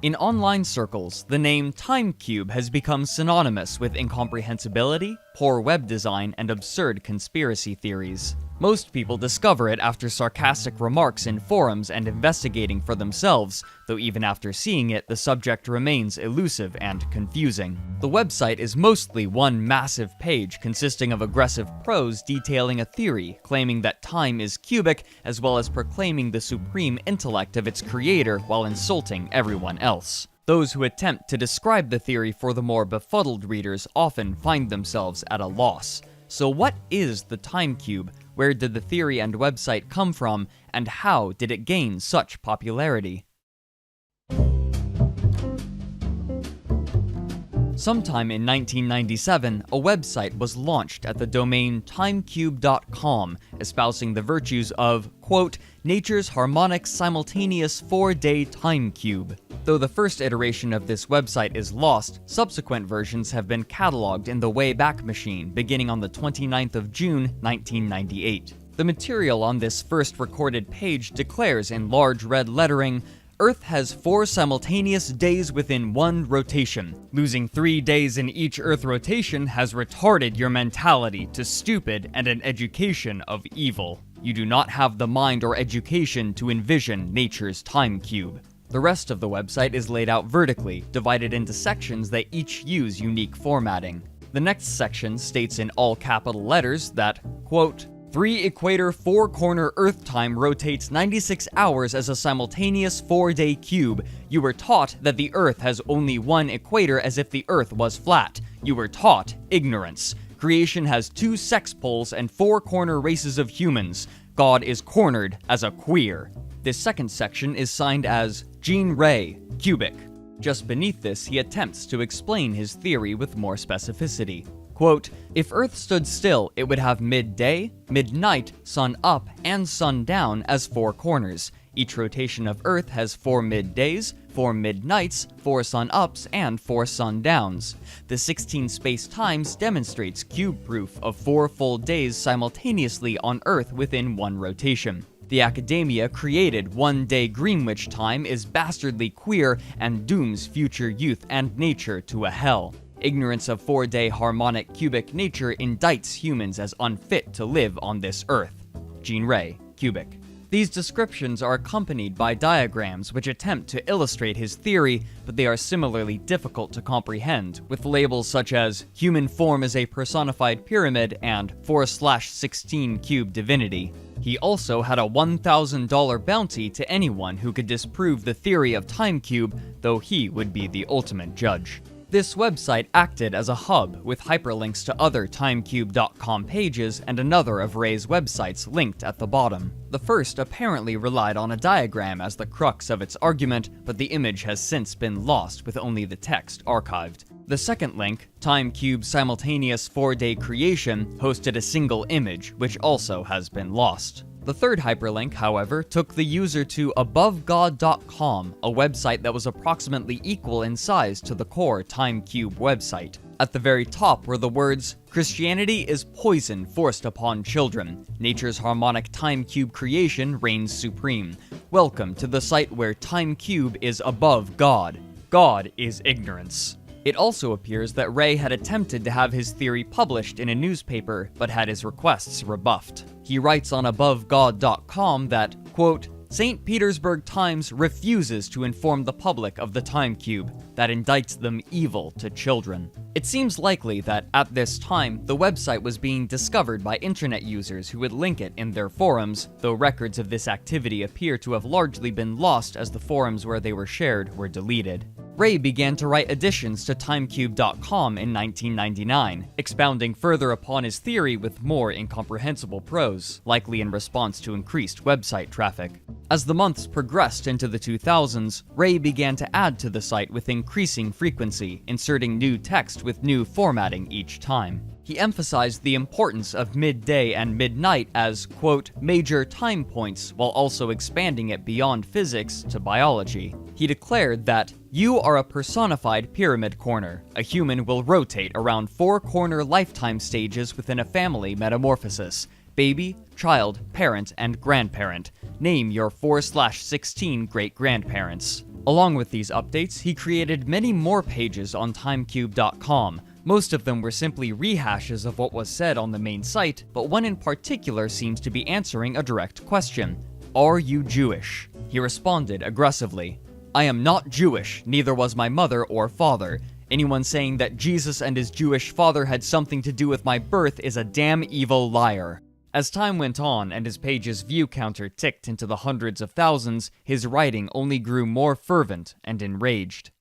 In online circles, the name TimeCube has become synonymous with incomprehensibility, poor web design, and absurd conspiracy theories. Most people discover it after sarcastic remarks in forums and investigating for themselves, though even after seeing it, the subject remains elusive and confusing. The website is mostly one massive page consisting of aggressive prose detailing a theory, claiming that time is cubic, as well as proclaiming the supreme intellect of its creator while insulting everyone else. Those who attempt to describe the theory for the more befuddled readers often find themselves at a loss. So what is the time cube? Where did the theory and website come from, and how did it gain such popularity? Sometime in 1997, a website was launched at the domain timecube.com, espousing the virtues of, quote, nature's harmonic simultaneous 4-day time cube. Though the first iteration of this website is lost, subsequent versions have been cataloged in the Wayback Machine beginning on the 29th of June, 1998. The material on this first recorded page declares in large red lettering, Earth has 4 simultaneous days within one rotation. Losing 3 days in each Earth rotation has retarded your mentality to stupid and an education of evil. You do not have the mind or education to envision nature's time cube. The rest of the website is laid out vertically, divided into sections that each use unique formatting. The next section states in all capital letters that, quote, 3 equator 4 corner Earth time rotates 96 hours as a simultaneous 4-day cube. You were taught that the Earth has only one equator as if the Earth was flat. You were taught ignorance. Creation has 2 sex poles and 4 corner races of humans. God is cornered as a queer. This second section is signed as Gene Ray, cubic. Just beneath this, he attempts to explain his theory with more specificity. Quote, if Earth stood still, it would have midday, midnight, sun up, and sun down as 4 corners. Each rotation of Earth has 4 middays, 4 midnights, 4 sun-ups, and 4 sun-downs. The 16 space-times demonstrates cube proof of 4 full days simultaneously on Earth within one rotation. The academia created one-day Greenwich time is bastardly queer and dooms future youth and nature to a hell. Ignorance of 4-day harmonic cubic nature indicts humans as unfit to live on this Earth. Gene Ray, cubic. These descriptions are accompanied by diagrams which attempt to illustrate his theory, but they are similarly difficult to comprehend, with labels such as human form is a personified pyramid and 4/16 cube divinity. He also had a $1,000 bounty to anyone who could disprove the theory of time cube, though he would be the ultimate judge. This website acted as a hub with hyperlinks to other timecube.com pages and another of Ray's websites linked at the bottom. The first apparently relied on a diagram as the crux of its argument, but the image has since been lost with only the text archived. The second link, TimeCube Simultaneous 4-Day Creation, hosted a single image, which also has been lost. The third hyperlink, however, took the user to abovegod.com, a website that was approximately equal in size to the core TimeCube website. At the very top were the words, Christianity is poison forced upon children. Nature's harmonic TimeCube creation reigns supreme. Welcome to the site where TimeCube is above God. God is ignorance. It also appears that Ray had attempted to have his theory published in a newspaper, but had his requests rebuffed. He writes on abovegod.com that, quote, St. Petersburg Times refuses to inform the public of the time cube that indicts them evil to children. It seems likely that at this time, the website was being discovered by internet users who would link it in their forums, though records of this activity appear to have largely been lost as the forums where they were shared were deleted. Ray began to write additions to timecube.com in 1999, expounding further upon his theory with more incomprehensible prose, likely in response to increased website traffic. As the months progressed into the 2000s, Ray began to add to the site with increasing frequency, inserting new text with new formatting each time. He emphasized the importance of midday and midnight as, quote, major time points, while also expanding it beyond physics to biology. He declared that, you are a personified pyramid corner. A human will rotate around 4 corner lifetime stages within a family metamorphosis. Baby, child, parent, and grandparent. Name your 4/16 great-grandparents. Along with these updates, he created many more pages on timecube.com. Most of them were simply rehashes of what was said on the main site, but one in particular seems to be answering a direct question. Are you Jewish? He responded aggressively. I am not Jewish, neither was my mother or father. Anyone saying that Jesus and his Jewish father had something to do with my birth is a damn evil liar. As time went on and his page's view counter ticked into the hundreds of thousands, his writing only grew more fervent and enraged.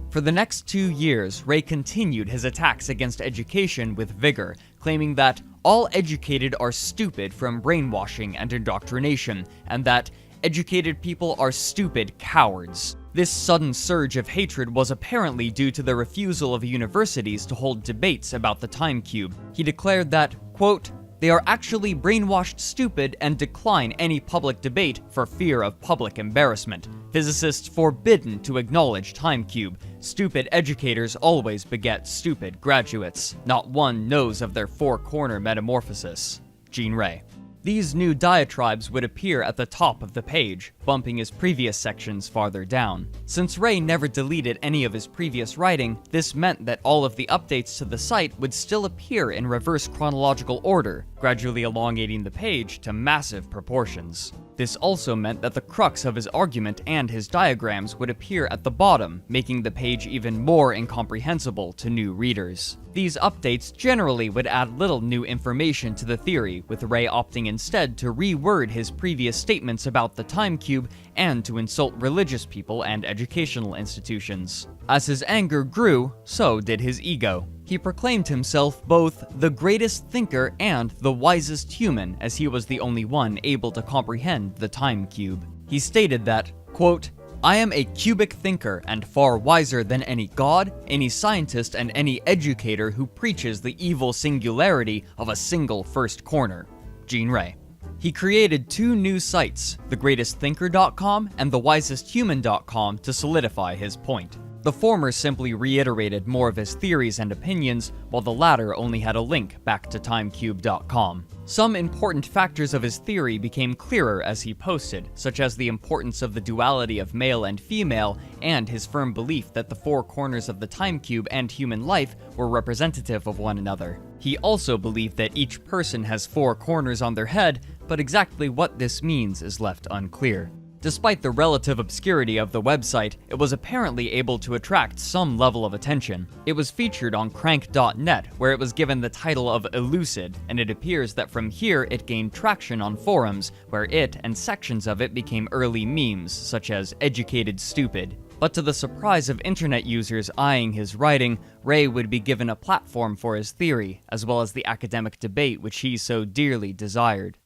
For the next 2 years, Ray continued his attacks against education with vigor, claiming that all educated are stupid from brainwashing and indoctrination, and that educated people are stupid cowards. This sudden surge of hatred was apparently due to the refusal of universities to hold debates about the time cube. He declared that, quote, they are actually brainwashed stupid and decline any public debate for fear of public embarrassment. Physicists forbidden to acknowledge time cube. Stupid educators always beget stupid graduates. Not one knows of their four-corner metamorphosis. Gene Ray. These new diatribes would appear at the top of the page, bumping his previous sections farther down. Since Ray never deleted any of his previous writing, this meant that all of the updates to the site would still appear in reverse chronological order, gradually elongating the page to massive proportions. This also meant that the crux of his argument and his diagrams would appear at the bottom, making the page even more incomprehensible to new readers. These updates generally would add little new information to the theory, with Ray opting instead to reword his previous statements about the time cube and to insult religious people and educational institutions. As his anger grew, so did his ego. He proclaimed himself both the greatest thinker and the wisest human, as he was the only one able to comprehend the time cube. He stated that, quote, I am a cubic thinker and far wiser than any god, any scientist, and any educator who preaches the evil singularity of a single first corner. Gene Ray. He created 2 new sites, thegreatestthinker.com and thewisesthuman.com, to solidify his point. The former simply reiterated more of his theories and opinions, while the latter only had a link back to timecube.com. Some important factors of his theory became clearer as he posted, such as the importance of the duality of male and female, and his firm belief that the 4 corners of the time cube and human life were representative of one another. He also believed that each person has 4 corners on their head, but exactly what this means is left unclear. Despite the relative obscurity of the website, it was apparently able to attract some level of attention. It was featured on crank.net, where it was given the title of Elucid, and it appears that from here it gained traction on forums, where it and sections of it became early memes, such as educated stupid. But to the surprise of internet users eyeing his writing, Ray would be given a platform for his theory, as well as the academic debate which he so dearly desired.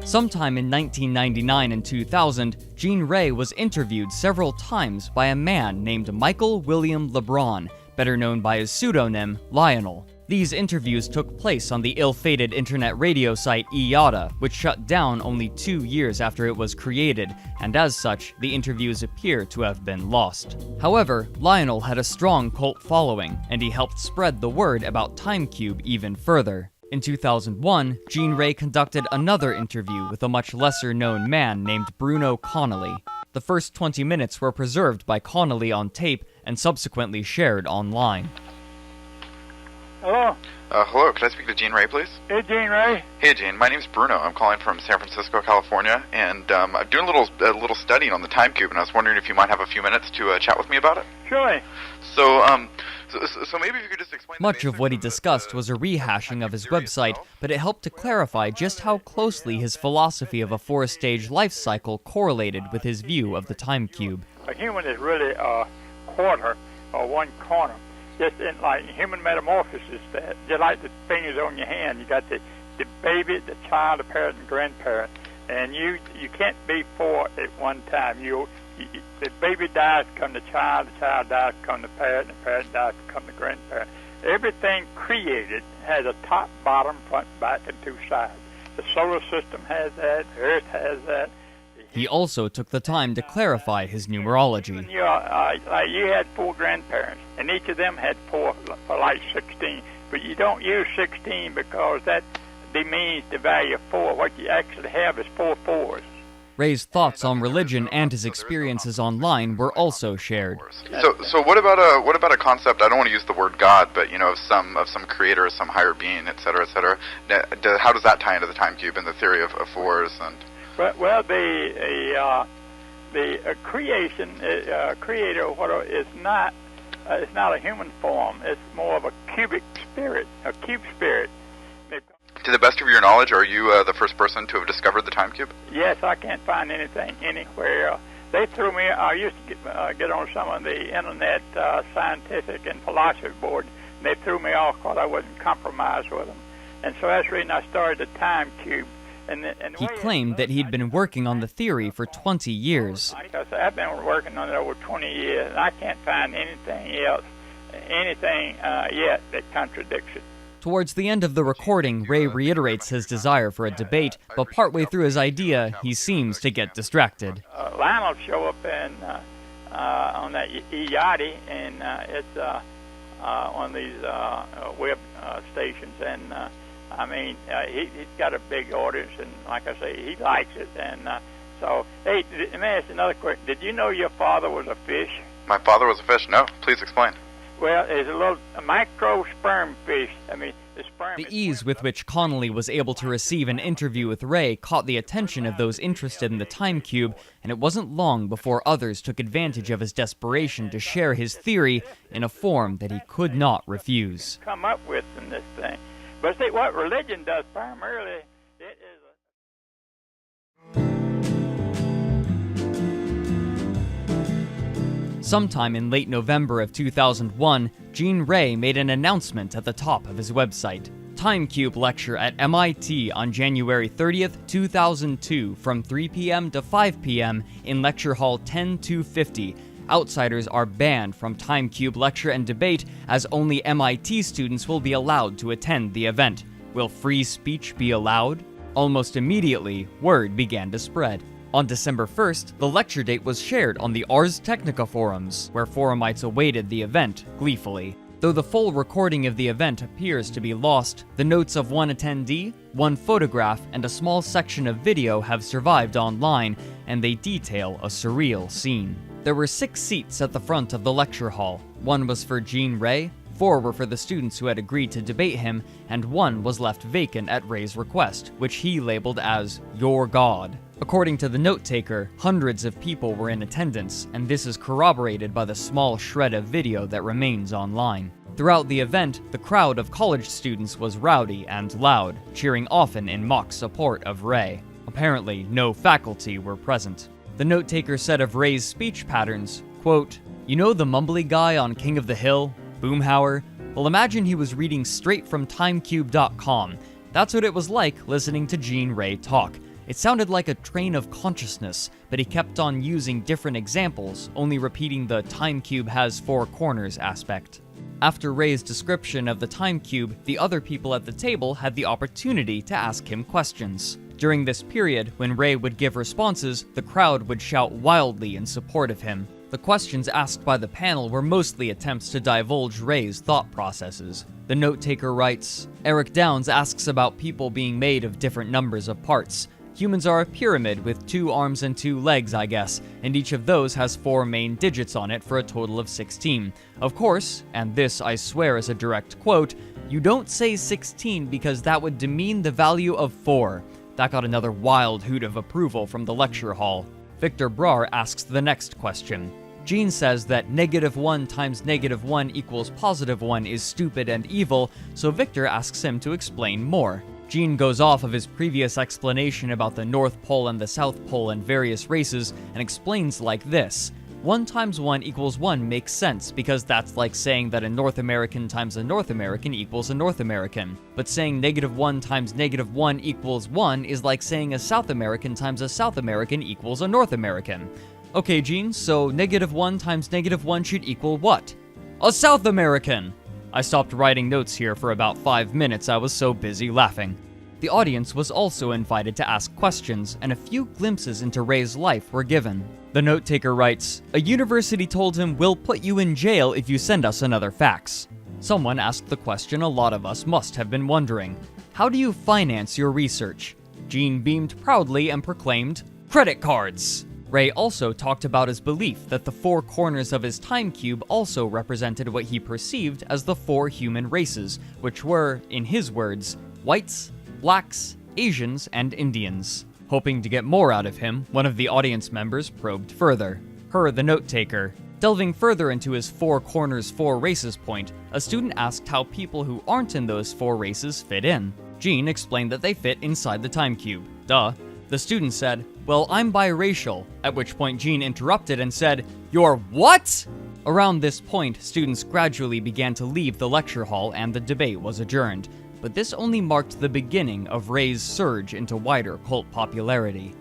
Sometime in 1999 and 2000, Gene Ray was interviewed several times by a man named Michael William LeBron, better known by his pseudonym Lionel. These interviews took place on the ill-fated internet radio site IATA, which shut down only 2 years after it was created, and as such, the interviews appear to have been lost. However, Lionel had a strong cult following, and he helped spread the word about TimeCube even further. In 2001, Gene Ray conducted another interview with a much lesser-known man named Bruno Connolly. The first 20 minutes were preserved by Connolly on tape and subsequently shared online. Hello? Hello, could I speak to Gene Ray, please? Hey, Gene Ray. Hey, Gene. My name's Bruno. I'm calling from San Francisco, California, and I'm doing a little studying on the time cube, and I was wondering if you might have a few minutes to chat with me about it. Sure. So maybe if you could just explain. Much of what he discussed was a rehashing of his website, but it helped to clarify just how closely his philosophy of a 4-stage life cycle correlated with his view of the time cube. A human is really a quarter or 1 corner. Just in like human metamorphosis, that just like the fingers on your hand, you got the baby, the child, the parent, and grandparent, and you can't be 4 at one time. The baby dies, become the child dies, become the parent dies, become the grandparent. Everything created has a top, bottom, front, back, and 2 sides. The solar system has that. The Earth has that. He also took the time to clarify his numerology. You had 4 grandparents, and each of them had 4 for like 16. but you don't use 16 because that demeans the value of 4. What you actually have is 4 4s. Ray's thoughts on religion and his experiences online were also shared. So what about a concept? I don't want to use the word God, but of some creator, some higher being, et cetera, et cetera. How does that tie into the time cube and the theory of 4s? And well, the creation, creator, is not a human form. It's more of a cubic spirit, a cube spirit. To the best of your knowledge, are you the first person to have discovered the time cube? Yes, I can't find anything anywhere. They threw me. I used to get on some of the internet scientific and philosophy boards, and they threw me off because I wouldn't compromise with them. And so that's the reason I started the time cube. He claimed that he'd been working on the theory for 20 years. I've been working on it over 20 years, and I can't find anything else, yet that contradicts it. Towards the end of the recording, Ray reiterates his desire for a debate, but partway through his idea, he seems to get distracted. Lionel show up on that Yachty, and it's on these web stations, and he's got a big audience, and like I say, he likes it, and so, hey, let me ask you another question. Did you know your father was a fish? My father was a fish? No. Please explain. Well, it's a micro sperm fish. The ease with which Connolly was able to receive an interview with Ray caught the attention of those interested in the time cube, and it wasn't long before others took advantage of his desperation to share his theory in a form that he could not refuse. Come up with in this thing. But see, what religion does primarily, it is Sometime in late November of 2001, Gene Ray made an announcement at the top of his website. Time Cube lecture at MIT on January 30th, 2002 from 3 p.m. to 5 p.m. in Lecture Hall 10250. Outsiders are banned from Time Cube lecture and debate as only MIT students will be allowed to attend the event. Will free speech be allowed? Almost immediately, word began to spread. On December 1st, the lecture date was shared on the Ars Technica forums, where forumites awaited the event gleefully. Though the full recording of the event appears to be lost, the notes of one attendee, one photograph, and a small section of video have survived online, and they detail a surreal scene. There were 6 seats at the front of the lecture hall. 1 was for Gene Ray, 4 were for the students who had agreed to debate him, and 1 was left vacant at Ray's request, which he labeled as "Your God." According to the note-taker, hundreds of people were in attendance, and this is corroborated by the small shred of video that remains online. Throughout the event, the crowd of college students was rowdy and loud, cheering often in mock support of Ray. Apparently, no faculty were present. The note-taker said of Ray's speech patterns, quote, "You know the mumbly guy on King of the Hill? Boomhauer? Well, imagine he was reading straight from timecube.com. That's what it was like listening to Gene Ray talk. It sounded like a train of consciousness, but he kept on using different examples, only repeating the time cube has 4 corners aspect." After Ray's description of the time cube, the other people at the table had the opportunity to ask him questions. During this period, when Ray would give responses, the crowd would shout wildly in support of him. The questions asked by the panel were mostly attempts to divulge Ray's thought processes. The note-taker writes, Eric Downs asks about people being made of different numbers of parts. Humans are a pyramid with 2 arms and 2 legs, I guess, and each of those has 4 main digits on it for a total of 16. Of course, and this I swear is a direct quote, you don't say 16 because that would demean the value of 4. That got another wild hoot of approval from the lecture hall. Victor Brar asks the next question. Gene says that -1 times -1 equals +1 is stupid and evil, so Victor asks him to explain more. Gene goes off of his previous explanation about the North Pole and the South Pole and various races and explains like this. 1 times 1 equals 1 makes sense because that's like saying that a North American times a North American equals a North American. But saying -1 times -1 equals 1 is like saying a South American times a South American equals a North American. Okay, Gene, so -1 times -1 should equal what? A South American! I stopped writing notes here for about 5 minutes, I was so busy laughing. The audience was also invited to ask questions, and a few glimpses into Ray's life were given. The note-taker writes, a university told him, we'll put you in jail if you send us another fax. Someone asked the question a lot of us must have been wondering. How do you finance your research? Gene beamed proudly and proclaimed, "Credit cards!" Ray also talked about his belief that the four corners of his time cube also represented what he perceived as the four human races, which were, in his words, whites, blacks, Asians, and Indians. Hoping to get more out of him, one of the audience members probed further. Her, the note-taker. Delving further into his four corners, four races point, a student asked how people who aren't in those four races fit in. Gene explained that they fit inside the time cube. Duh. The student said, "Well, I'm biracial," at which point Gene interrupted and said, "You're what?" Around this point, students gradually began to leave the lecture hall and the debate was adjourned, but this only marked the beginning of Ray's surge into wider cult popularity.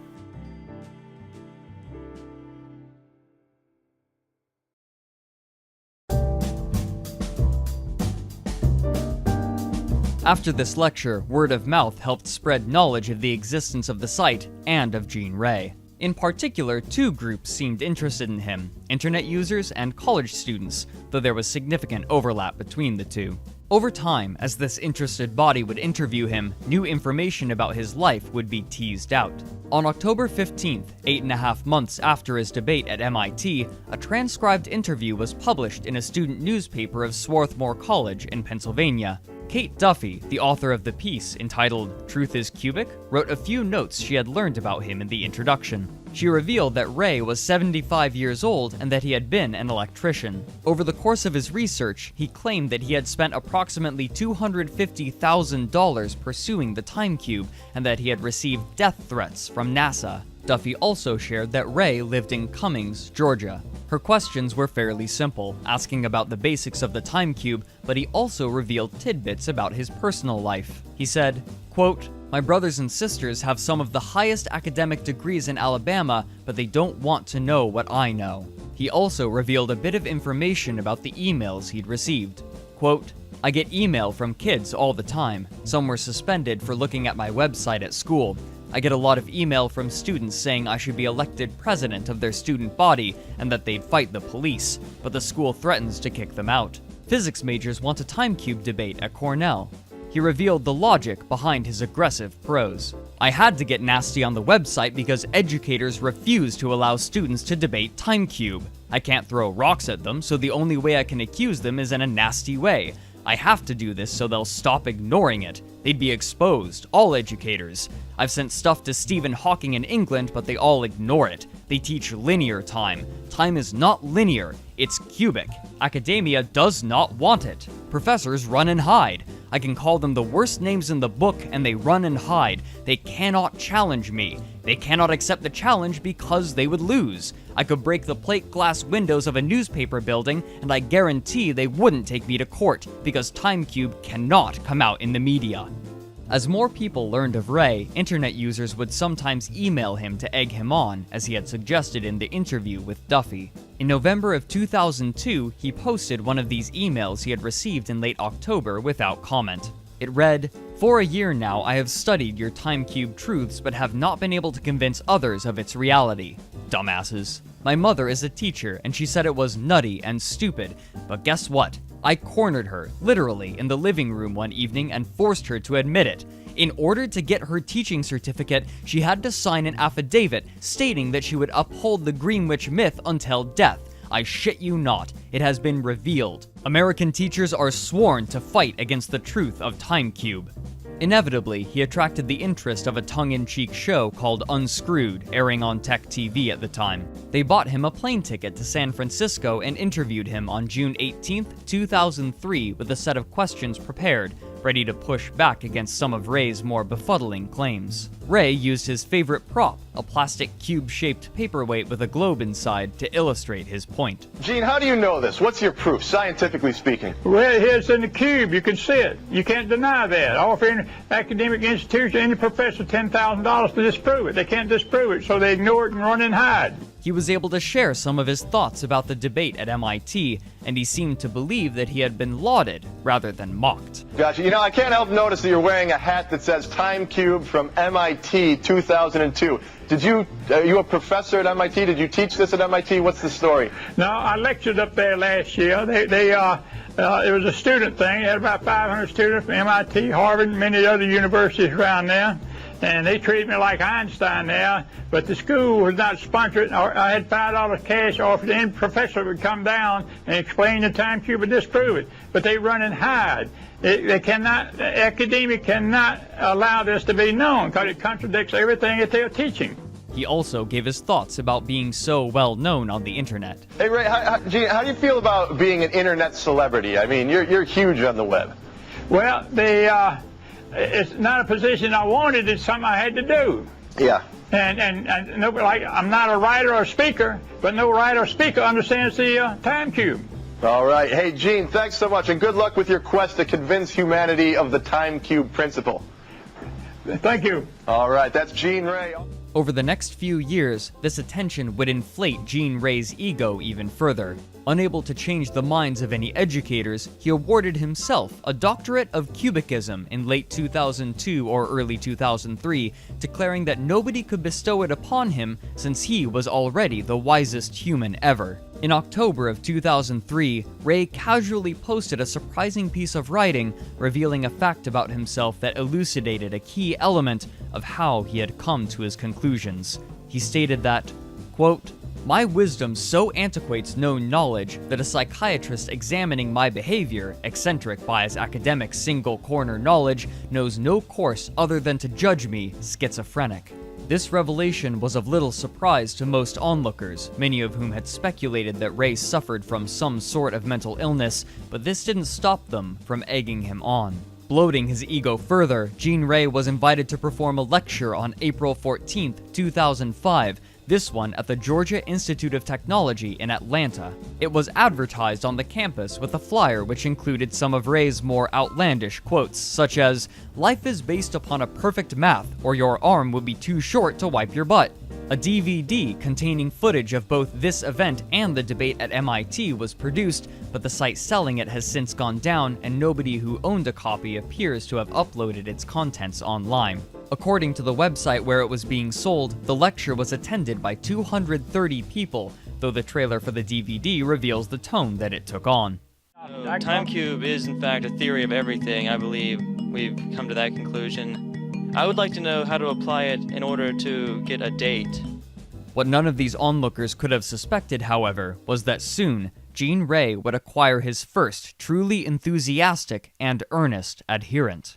After this lecture, word of mouth helped spread knowledge of the existence of the site and of Gene Ray. In particular, two groups seemed interested in him, internet users and college students, though there was significant overlap between the two. Over time, as this interested body would interview him, new information about his life would be teased out. On October 15th, 8.5 months after his debate at MIT, a transcribed interview was published in a student newspaper of Swarthmore College in Pennsylvania. Kate Duffy, the author of the piece entitled "Truth is Cubic," wrote a few notes she had learned about him in the introduction. She revealed that Ray was 75 years old and that he had been an electrician. Over the course of his research, he claimed that he had spent approximately $250,000 pursuing the time cube and that he had received death threats from NASA. Duffy also shared that Ray lived in Cummings, Georgia. Her questions were fairly simple, asking about the basics of the time cube, but he also revealed tidbits about his personal life. He said, quote, "My brothers and sisters have some of the highest academic degrees in Alabama, but they don't want to know what I know." He also revealed a bit of information about the emails he'd received. Quote, "I get email from kids all the time. Some were suspended for looking at my website at school. I get a lot of email from students saying I should be elected president of their student body and that they'd fight the police, but the school threatens to kick them out. Physics majors want a time cube debate at Cornell." He revealed the logic behind his aggressive prose. "I had to get nasty on the website because educators refuse to allow students to debate time cube. I can't throw rocks at them, so the only way I can accuse them is in a nasty way. I have to do this so they'll stop ignoring it. They'd be exposed, all educators. I've sent stuff to Stephen Hawking in England, but they all ignore it. They teach linear time. Time is not linear, it's cubic. Academia does not want it. Professors run and hide. I can call them the worst names in the book, and they run and hide. They cannot challenge me. They cannot accept the challenge because they would lose. I could break the plate glass windows of a newspaper building, and I guarantee they wouldn't take me to court, because Time Cube cannot come out in the media." As more people learned of Ray, internet users would sometimes email him to egg him on, as he had suggested in the interview with Duffy. In November of 2002, he posted one of these emails he had received in late October without comment. It read, "For a year now, I have studied your time cube truths but have not been able to convince others of its reality. Dumbasses. My mother is a teacher and she said it was nutty and stupid, but guess what? I cornered her, literally, in the living room one evening and forced her to admit it. In order to get her teaching certificate, she had to sign an affidavit stating that she would uphold the Greenwich myth until death. I shit you not, it has been revealed. American teachers are sworn to fight against the truth of Time Cube." Inevitably, he attracted the interest of a tongue-in-cheek show called Unscrewed, airing on Tech TV at the time. They bought him a plane ticket to San Francisco and interviewed him on June 18, 2003 with a set of questions prepared, ready to push back against some of Ray's more befuddling claims. Ray used his favorite prop, a plastic cube-shaped paperweight with a globe inside, to illustrate his point. Gene, how do you know this? What's your proof, scientifically speaking? Well, it's in the cube. You can see it. You can't deny that. I offer any academic institution, any professor, $10,000 to disprove it. They can't disprove it, so they ignore it and run and hide. He was able to share some of his thoughts about the debate at MIT, and he seemed to believe that he had been lauded rather than mocked. Gotcha. You know, I can't help notice that you're wearing a hat that says Time Cube from MIT 2002. Are you a professor at MIT? Did you teach this at MIT? What's the story? No, I lectured up there last year. It was a student thing. They had about 500 students from MIT, Harvard, and many other universities around there. And they treated me like Einstein there, but the school was not sponsored. I had $5 cash offered. Any professor would come down and explain the time cube and disprove it. But they run and hide. Academia cannot allow this to be known because it contradicts everything that they're teaching. He also gave his thoughts about being so well known on the internet. Hey Ray, Gene, how do you feel about being an internet celebrity? I mean, you're huge on the web. Well, it's not a position I wanted. It's something I had to do. Yeah. And nobody, like, I'm not a writer or speaker, but no writer or speaker understands the time cube. All right. Hey, Gene, thanks so much, and good luck with your quest to convince humanity of the time cube principle. Thank you. All right. That's Gene Ray. Over the next few years, this attention would inflate Gene Ray's ego even further. Unable to change the minds of any educators, he awarded himself a doctorate of cubicism in late 2002 or early 2003, declaring that nobody could bestow it upon him since he was already the wisest human ever. In October of 2003, Ray casually posted a surprising piece of writing revealing a fact about himself that elucidated a key element of how he had come to his conclusions. He stated that, quote, "My wisdom so antiquates known knowledge that a psychiatrist examining my behavior, eccentric by his academic single-corner knowledge, knows no course other than to judge me schizophrenic." This revelation was of little surprise to most onlookers, many of whom had speculated that Ray suffered from some sort of mental illness, but this didn't stop them from egging him on. Bloating his ego further, Gene Ray was invited to perform a lecture on April 14, 2005, this one at the Georgia Institute of Technology in Atlanta. It was advertised on the campus with a flyer which included some of Ray's more outlandish quotes, such as, "Life is based upon a perfect math, or your arm would be too short to wipe your butt." A DVD containing footage of both this event and the debate at MIT was produced, but the site selling it has since gone down, and nobody who owned a copy appears to have uploaded its contents online. According to the website where it was being sold, the lecture was attended by 230 people, though the trailer for the DVD reveals the tone that it took on. Time cube is in fact a theory of everything. I believe we've come to that conclusion. I would like to know how to apply it in order to get a date. What none of these onlookers could have suspected, however, was that soon, Gene Ray would acquire his first truly enthusiastic and earnest adherent.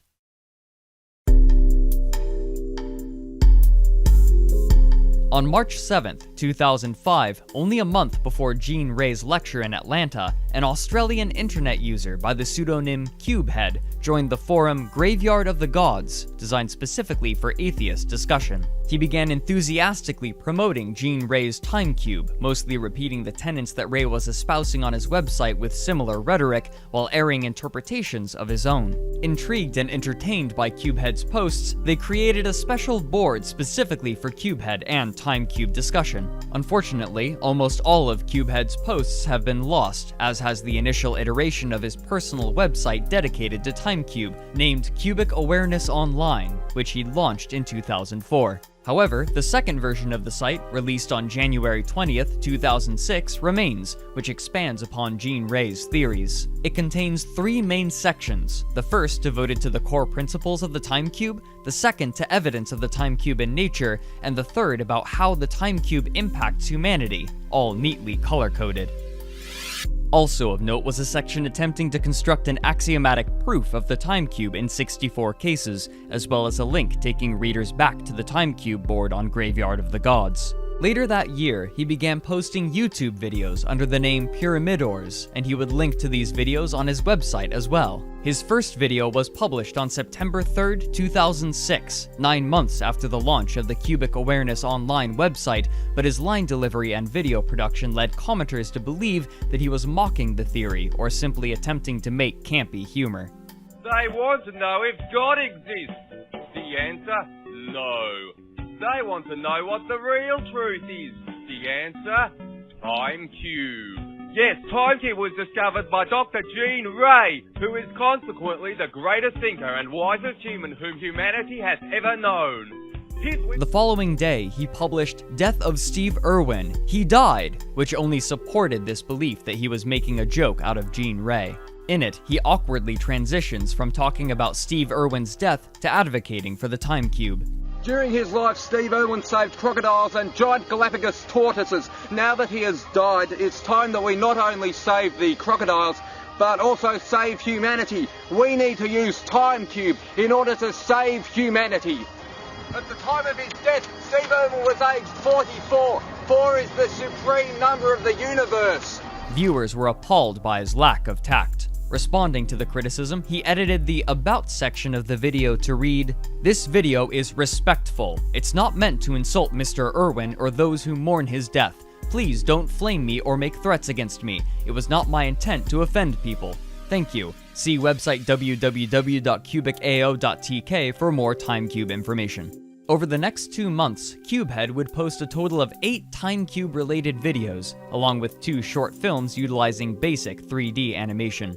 On March 7th, 2005, only a month before Gene Ray's lecture in Atlanta, an Australian internet user by the pseudonym Cubehead joined the forum Graveyard of the Gods, designed specifically for atheist discussion. He began enthusiastically promoting Gene Ray's time cube, mostly repeating the tenets that Ray was espousing on his website with similar rhetoric, while airing interpretations of his own. Intrigued and entertained by Cubehead's posts, they created a special board specifically for Cubehead and time cube discussion. Unfortunately, almost all of Cubehead's posts have been lost, as has the initial iteration of his personal website dedicated to time cube, named Cubic Awareness Online, which he launched in 2004. However, the second version of the site, released on January 20th, 2006, remains, which expands upon Gene Ray's theories. It contains 3 main sections, the first devoted to the core principles of the time cube, the second to evidence of the time cube in nature, and the third about how the time cube impacts humanity, all neatly color-coded. Also of note was a section attempting to construct an axiomatic proof of the time cube in 64 cases, as well as a link taking readers back to the time cube board on Graveyard of the Gods. Later that year, he began posting YouTube videos under the name Pyramidors, and he would link to these videos on his website as well. His first video was published on September 3rd, 2006, 9 months after the launch of the Cubic Awareness Online website, but his line delivery and video production led commenters to believe that he was mocking the theory or simply attempting to make campy humor. They want to know if God exists. The answer, no. They want to know what the real truth is. The answer, time cube. Yes, Time Cube was discovered by Dr. Gene Ray, who is consequently the greatest thinker and wisest human whom humanity has ever known. The following day, he published Death of Steve Irwin, He Died, which only supported this belief that he was making a joke out of Gene Ray. In it, he awkwardly transitions from talking about Steve Irwin's death to advocating for the Time Cube. During his life, Steve Irwin saved crocodiles and giant Galapagos tortoises. Now that he has died, it's time that we not only save the crocodiles, but also save humanity. We need to use Time Cube in order to save humanity. At the time of his death, Steve Irwin was aged 44. 4 is the supreme number of the universe. Viewers were appalled by his lack of tact. Responding to the criticism, he edited the About section of the video to read, "This video is respectful. It's not meant to insult Mr. Irwin or those who mourn his death. Please don't flame me or make threats against me. It was not my intent to offend people. Thank you. See website www.cubicao.tk for more Time Cube information." Over the next 2 months, CubeHead would post a total of 8 Time Cube related videos, along with 2 short films utilizing basic 3D animation.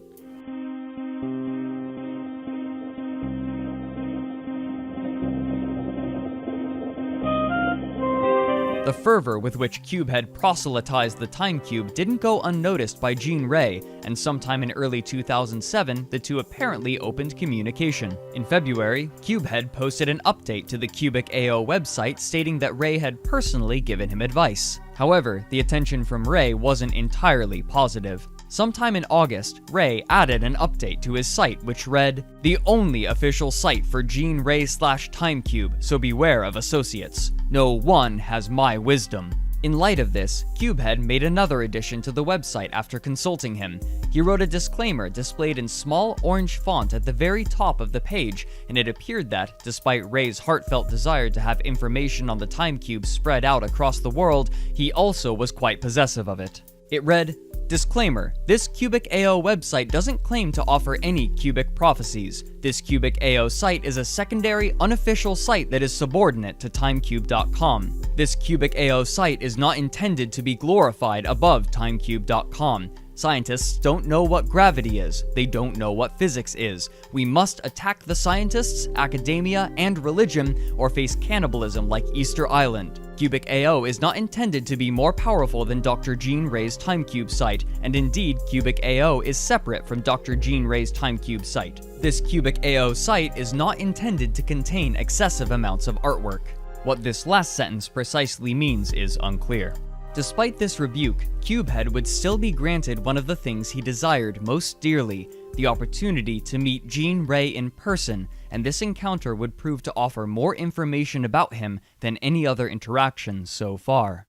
The fervor with which CubeHead proselytized the Time Cube didn't go unnoticed by Gene Ray, and sometime in early 2007, the two apparently opened communication. In February, CubeHead posted an update to the Cubic AO website stating that Ray had personally given him advice. However, the attention from Ray wasn't entirely positive. Sometime in August, Ray added an update to his site which read, "The only official site for Gene Ray/Time Cube, so beware of associates. No one has my wisdom." In light of this, CubeHead made another addition to the website after consulting him. He wrote a disclaimer displayed in small orange font at the very top of the page, and it appeared that, despite Ray's heartfelt desire to have information on the Time Cube spread out across the world, he also was quite possessive of it. It read, "Disclaimer, this Cubic AO website doesn't claim to offer any cubic prophecies. This Cubic AO site is a secondary, unofficial site that is subordinate to timecube.com. This Cubic AO site is not intended to be glorified above timecube.com. Scientists don't know what gravity is. They don't know what physics is. We must attack the scientists, academia, and religion, or face cannibalism like Easter Island. Cubic AO is not intended to be more powerful than Dr. Gene Ray's Time Cube site, and indeed, Cubic AO is separate from Dr. Gene Ray's Time Cube site. This Cubic AO site is not intended to contain excessive amounts of artwork." What this last sentence precisely means is unclear. Despite this rebuke, CubeHead would still be granted one of the things he desired most dearly, the opportunity to meet Gene Ray in person, and this encounter would prove to offer more information about him than any other interaction so far.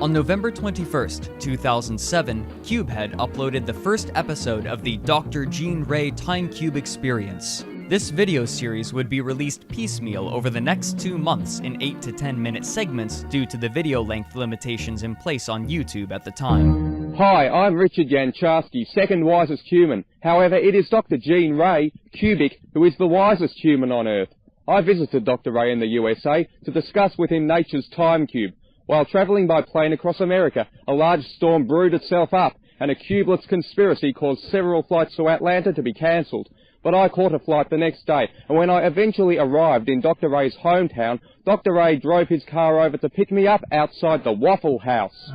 On November 21st, 2007, CubeHead uploaded the first episode of the Dr. Gene Ray Time Cube Experience. This video series would be released piecemeal over the next 2 months in 8 to 10 minute segments due to the video length limitations in place on YouTube at the time. Hi, I'm Richard Yancharski, second wisest human. However, it is Dr. Gene Ray, Cubic, who is the wisest human on Earth. I visited Dr. Ray in the USA to discuss with him nature's Time Cube. While travelling by plane across America, a large storm brewed itself up, and a cubeless conspiracy caused several flights to Atlanta to be cancelled. But I caught a flight the next day, and when I eventually arrived in Dr. Ray's hometown, Dr. Ray drove his car over to pick me up outside the Waffle House.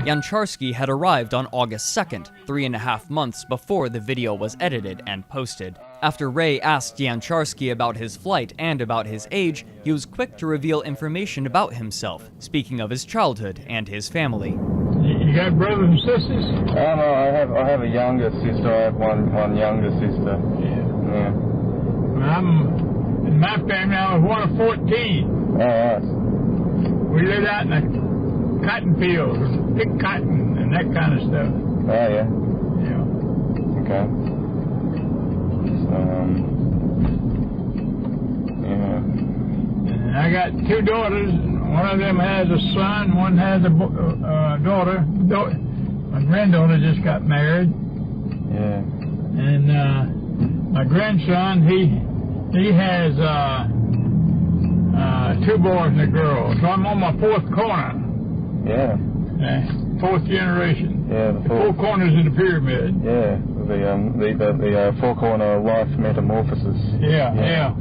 Yancharski had arrived on August 2nd, 3.5 months before the video was edited and posted. After Ray asked Yancharski about his flight and about his age, he was quick to reveal information about himself, speaking of his childhood and his family. You got brothers and sisters? No, I have a younger sister. I have one younger sister. Yeah. Well, in my family, I was one of 14. Oh, right. We lived out in the cotton fields, pick cotton and that kind of stuff. Oh, yeah. Yeah. Okay. Yeah. And I got 2 daughters. One of them has a son, one has a daughter. My granddaughter just got married. Yeah. And my grandson, he has 2 boys and a girl. So I'm on my 4th corner. Yeah. Fourth generation. Yeah, the four corners of the pyramid. Yeah, the four-corner life metamorphosis. Yeah.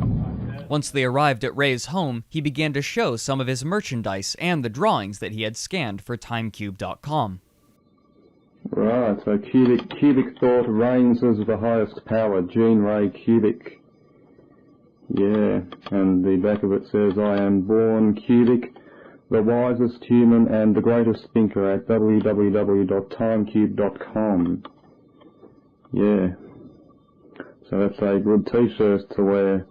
Once they arrived at Ray's home, he began to show some of his merchandise and the drawings that he had scanned for timecube.com. Right, so cubic thought reigns as the highest power, Gene Ray Cubic. Yeah, and the back of it says, I am born Cubic, the wisest human and the greatest thinker at www.timecube.com. Yeah, so that's a good t-shirt to wear.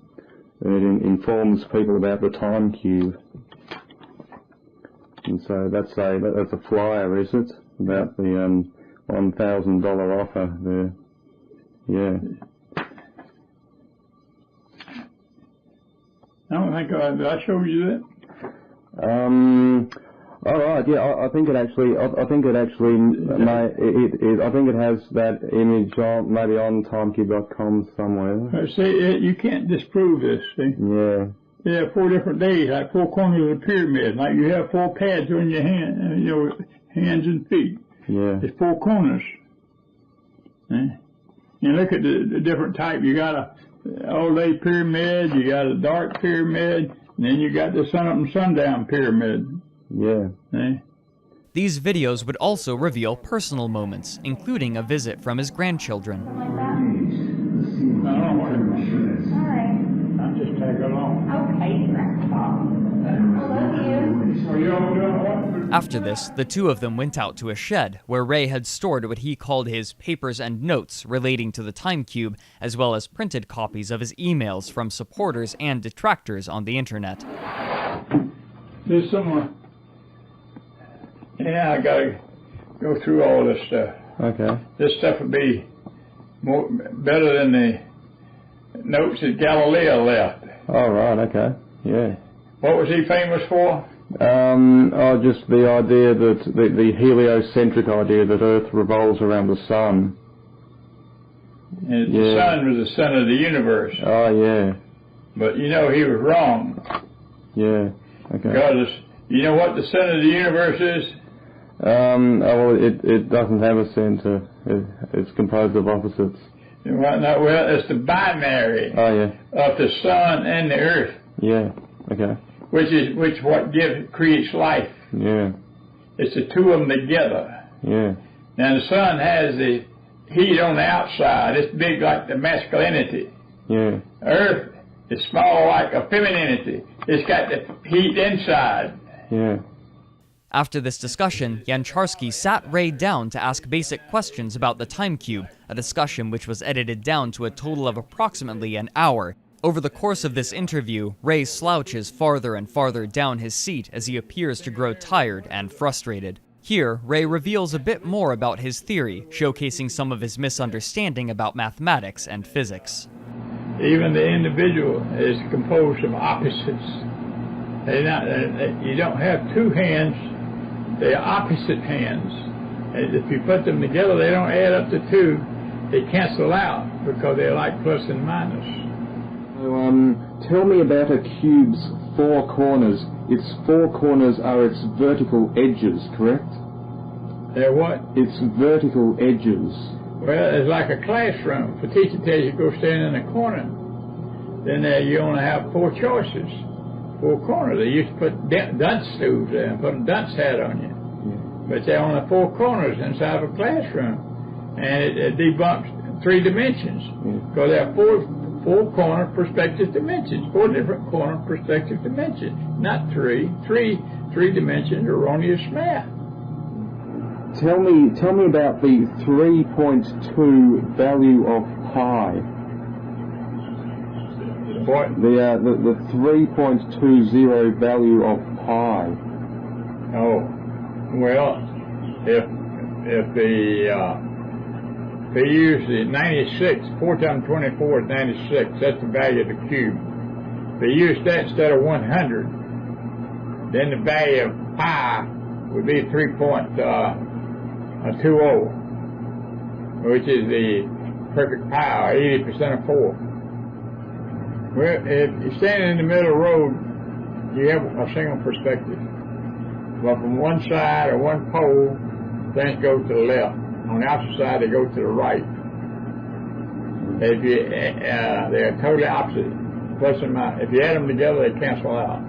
And it informs people about the time cube. And so that's a flyer, is it? About the $1,000 offer there. Yeah. I don't think did I show you that? All right. Yeah, I think it actually has that image on maybe on timecube.com somewhere. See, you can't disprove this. See? Yeah. You have 4 different days, like 4 corners of the pyramid. Like you have 4 pads on your hand, hands and feet. Yeah. It's 4 corners. You look at the different type. You got a all-day pyramid. You got a dark pyramid. And then you got the sun-up and sundown pyramid. Yeah. These videos would also reveal personal moments, including a visit from his grandchildren. I don't know what it is. I'll just take along. Okay, Grandpa. I love you. Are you all doing what? After this, the two of them went out to a shed where Ray had stored what he called his papers and notes relating to the time cube, as well as printed copies of his emails from supporters and detractors on the internet. There's someone. Yeah, I gotta go through all this stuff. Okay. This stuff would be better than the notes that Galileo left. All right. Okay. Yeah. What was he famous for? Just the idea that the heliocentric idea that Earth revolves around the sun. And the sun was the sun of the universe. Oh yeah. But he was wrong. Yeah. Okay. Because you know what the sun of the universe is? It doesn't have a center. It's composed of opposites. Well, it's the binary of the sun and the earth. Yeah. Okay. Which what creates life. Yeah. It's the two of them together. Yeah. Now the sun has the heat on the outside. It's big like the masculinity. Yeah. Earth is small like a femininity. It's got the heat inside. Yeah. After this discussion, Yancharski sat Ray down to ask basic questions about the time cube, a discussion which was edited down to a total of approximately an hour. Over the course of this interview, Ray slouches farther and farther down his seat as he appears to grow tired and frustrated. Here, Ray reveals a bit more about his theory, showcasing some of his misunderstanding about mathematics and physics. Even the individual is composed of opposites. You don't have 2 hands. They're opposite hands. And if you put them together, they don't add up to 2. They cancel out because they're like plus and minus. So, tell me about a cube's 4 corners. Its 4 corners are its vertical edges, correct? They're what? Its vertical edges. Well, it's like a classroom. If a teacher tells you to go stand in a corner, then you only have 4 choices. 4 corners. They used to put dunce stools there and put a dunce hat on you. But there are only 4 corners inside of a classroom. And it debunks 3 dimensions. Because there are 4 corner perspective dimensions. 4 different corner perspective dimensions. Not 3. 3 dimensions erroneous math. Tell me about the 3.2 value of pi. What? The 3.20 value of pi. Oh, well, if they use the 96, 4 times 24 is 96. That's the value of the cube. If they use that instead of 100, then the value of pi would be 3.20, which is the perfect pi, 80% of 4. Well, if you're standing in the middle of the road, you have a single perspective. Well, from one side or one pole, things go to the left. On the opposite side, they go to the right. If you, they're totally opposite. Plus and minus. If you add them together, they cancel out.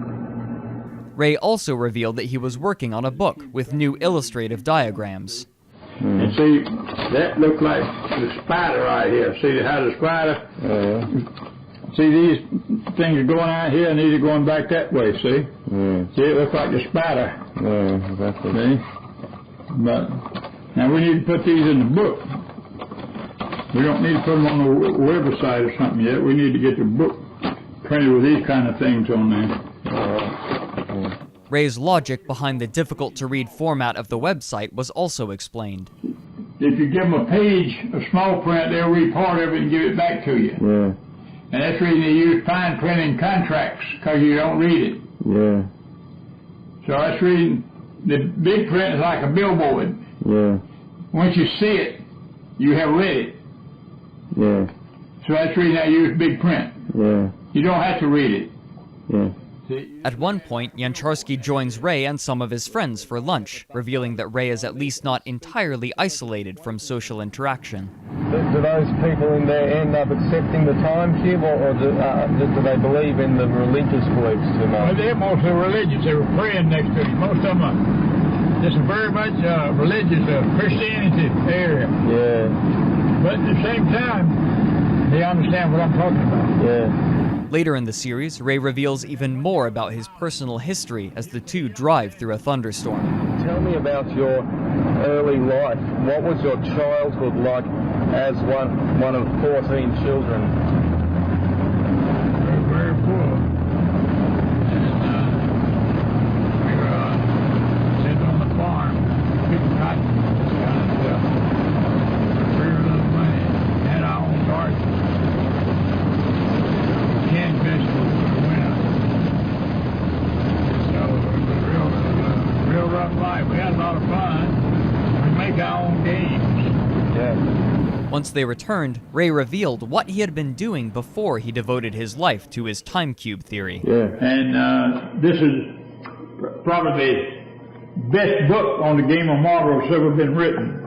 Ray also revealed that he was working on a book with new illustrative diagrams. And see, that looks like the spider right here. See how the spider? See, these things are going out here and these are going back that way, see? See, it looks like the spider. Exactly. See? But now we need to put these in the book. We don't need to put them on the website or something yet. We need to get the book printed with these kind of things on there. Ray's logic behind the difficult-to-read format of the website was also explained. If you give them a page of small print, they'll read part of it and give it back to you. Yeah. And that's the reason they use fine print in contracts, because you don't read it. Yeah. So that's the reason the big print is like a billboard. Yeah. Once you see it, you have read it. Yeah. So that's the reason I use big print. Yeah. You don't have to read it. Yeah. At one point, Yancharsky joins Ray and some of his friends for lunch, revealing that Ray is at least not entirely isolated from social interaction. Do those people in there end up accepting the time cube, or do they believe in the religious beliefs too much? Well, they're mostly religious. They were praying next to you. Most of them are just very much religious Christianity area. Yeah. But at the same time, they understand what I'm talking about. Yeah. Later in the series, Ray reveals even more about his personal history as the two drive through a thunderstorm. Tell me about your early life. What was your childhood like as one of 14 children? Very, very poor. And we were sitting on the farm, picking cotton, this kind of stuff. Very little money. Had our own garden. Canned vegetables for the winter. So it was a real rough life. We had a lot of fun. We make our own games. Yeah. Once they returned, Ray revealed what he had been doing before he devoted his life to his time cube theory. Yeah. And this is probably the best book on the game of marbles that's ever been written.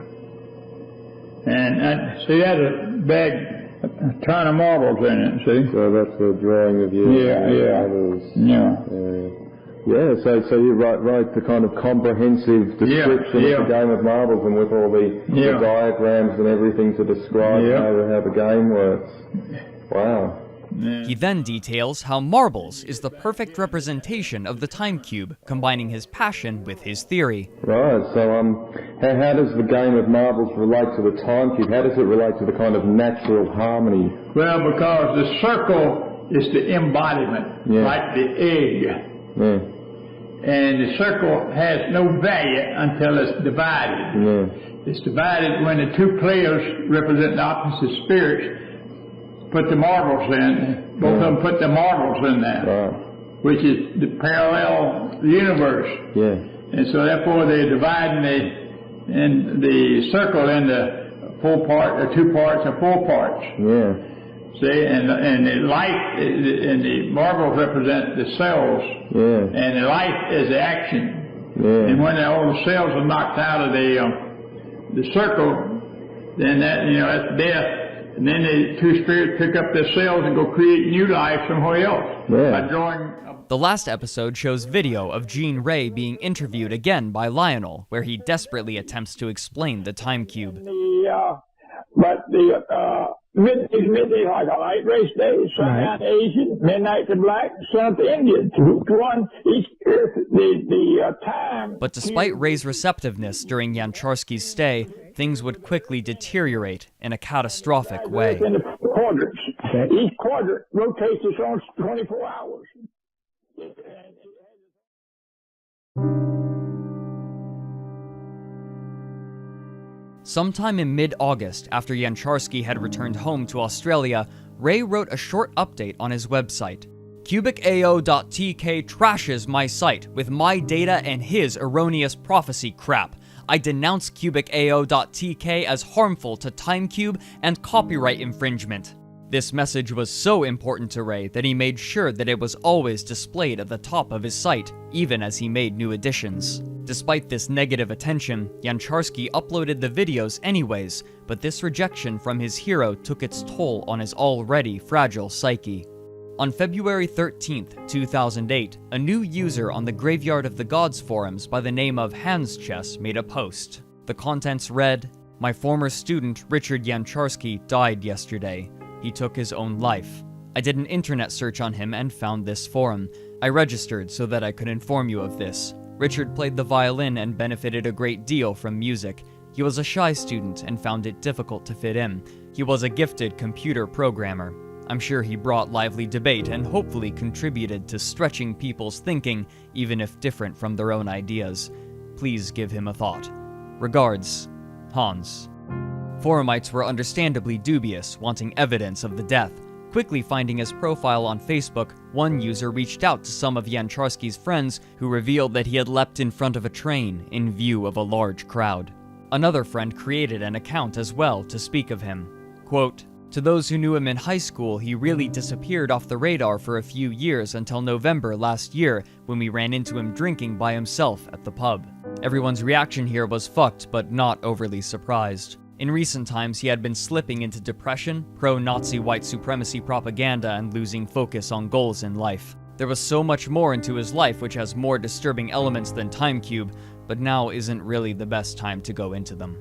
And see, that's a bag, a ton of marbles in it, see? So that's a drawing of you. Yeah, so you wrote the kind of comprehensive description of the game of marbles, and with all the diagrams and everything to describe how the game works. Wow. He then details how marbles is the perfect representation of the time cube, combining his passion with his theory. Right, so how does the game of marbles relate to the time cube? How does it relate to the kind of natural harmony? Well, because the circle is the embodiment, like the egg. Yeah. And the circle has no value until it's divided. Yeah. It's divided when the two players represent the opposite spirits put the marbles in. Both of them put the marbles in there, which is the parallel universe. Yeah. And so therefore they're dividing the circle into 4 parts, or 2 parts, or 4 parts. Yeah. See, and the light and the marbles represent the cells, and the light is the action. Yeah. And when all the cells are knocked out of the circle, then that's death. And then the two spirits pick up their cells and go create new life somewhere else by drawing. The last episode shows video of Gene Ray being interviewed again by Lionel, where he desperately attempts to explain the time cube. But the midday like a light race day, sundown to Asian, midnight to black, sun up to Indian. Each one, the time. But despite Ray's receptiveness during Yancharsky's stay, things would quickly deteriorate in a catastrophic way. In the quadrants. Each quadrant rotates its own 24 hours. Sometime in mid-August, after Yancharsky had returned home to Australia, Ray wrote a short update on his website. CubicAO.tk trashes my site with my data and his erroneous prophecy crap. I denounce CubicAO.tk as harmful to TimeCube and copyright infringement. This message was so important to Ray that he made sure that it was always displayed at the top of his site, even as he made new additions. Despite this negative attention, Yancharsky uploaded the videos anyways, but this rejection from his hero took its toll on his already fragile psyche. On February 13, 2008, a new user on the Graveyard of the Gods forums by the name of Hanschess made a post. The contents read, "My former student Richard Yancharsky died yesterday. He took his own life. I did an internet search on him and found this forum. I registered so that I could inform you of this. Richard played the violin and benefited a great deal from music. He was a shy student and found it difficult to fit in. He was a gifted computer programmer. I'm sure he brought lively debate and hopefully contributed to stretching people's thinking, even if different from their own ideas. Please give him a thought. Regards, Hans." Forumites were understandably dubious, wanting evidence of the death. Quickly finding his profile on Facebook, one user reached out to some of Yancharsky's friends who revealed that he had leapt in front of a train in view of a large crowd. Another friend created an account as well to speak of him. Quote, "To those who knew him in high school, he really disappeared off the radar for a few years until November last year when we ran into him drinking by himself at the pub. Everyone's reaction here was fucked, but not overly surprised. In recent times, he had been slipping into depression, pro-Nazi white supremacy propaganda, and losing focus on goals in life. There was so much more into his life which has more disturbing elements than Time Cube, but now isn't really the best time to go into them."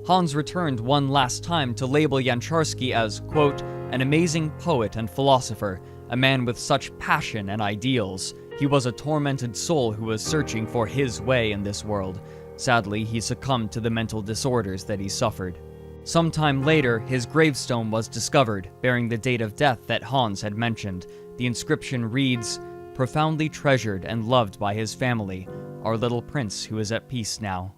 Hans returned one last time to label Yancharsky as, quote, "an amazing poet and philosopher, a man with such passion and ideals. He was a tormented soul who was searching for his way in this world. Sadly, he succumbed to the mental disorders that he suffered." Sometime later, his gravestone was discovered, bearing the date of death that Hans had mentioned. The inscription reads, "Profoundly treasured and loved by his family, our little prince who is at peace now."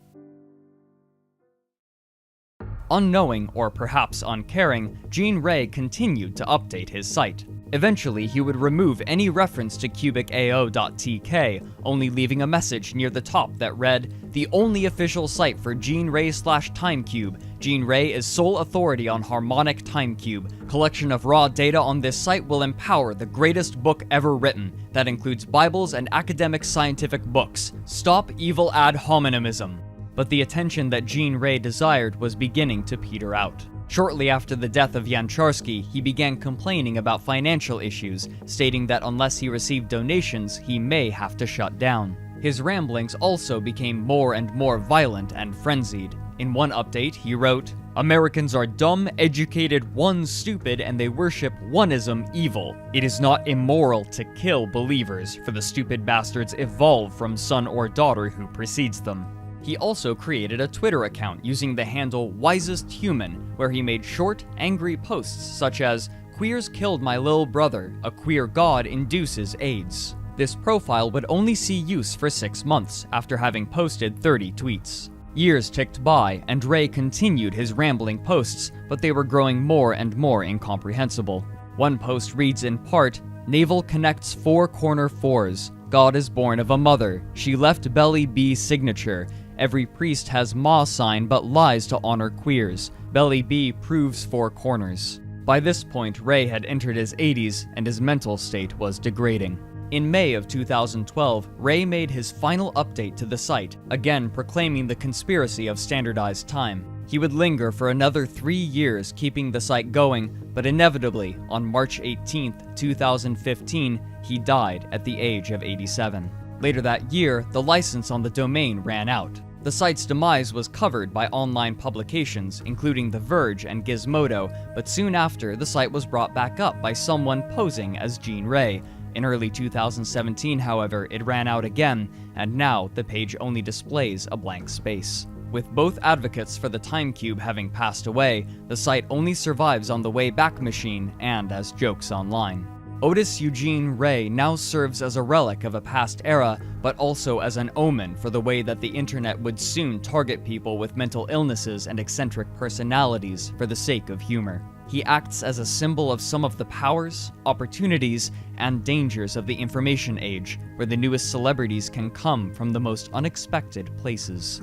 Unknowing, or perhaps uncaring, Gene Ray continued to update his site. Eventually, he would remove any reference to cubicao.tk, only leaving a message near the top that read, "The only official site for Gene Ray/TimeCube. Gene Ray is sole authority on harmonic timecube. Collection of raw data on this site will empower the greatest book ever written. That includes Bibles and academic scientific books. Stop evil ad hominemism." But the attention that Gene Ray desired was beginning to peter out. Shortly after the death of Yancharsky, he began complaining about financial issues, stating that unless he received donations, he may have to shut down. His ramblings also became more and more violent and frenzied. In one update, he wrote, "Americans are dumb, educated, one stupid, and they worship oneism evil. It is not immoral to kill believers, for the stupid bastards evolve from son or daughter who precedes them." He also created a Twitter account using the handle wisesthuman, where he made short, angry posts such as, "Queers killed my little brother, a queer god induces AIDS." This profile would only see use for 6 months, after having posted 30 tweets. Years ticked by, and Ray continued his rambling posts, but they were growing more and more incomprehensible. One post reads in part, "Navel connects 4 corner 4s. God is born of a mother. She left belly B signature. Every priest has Ma sign but lies to honor queers. Belly B proves 4 corners." By this point, Ray had entered his 80s, and his mental state was degrading. In May of 2012, Ray made his final update to the site, again proclaiming the conspiracy of standardized time. He would linger for another 3 years, keeping the site going, but inevitably, on March 18, 2015, he died at the age of 87. Later that year, the license on the domain ran out. The site's demise was covered by online publications, including The Verge and Gizmodo, but soon after, the site was brought back up by someone posing as Gene Ray. In early 2017, however, it ran out again, and now the page only displays a blank space. With both advocates for the Time Cube having passed away, the site only survives on the Wayback Machine and as jokes online. Otis Eugene Ray now serves as a relic of a past era, but also as an omen for the way that the internet would soon target people with mental illnesses and eccentric personalities for the sake of humor. He acts as a symbol of some of the powers, opportunities, and dangers of the information age, where the newest celebrities can come from the most unexpected places.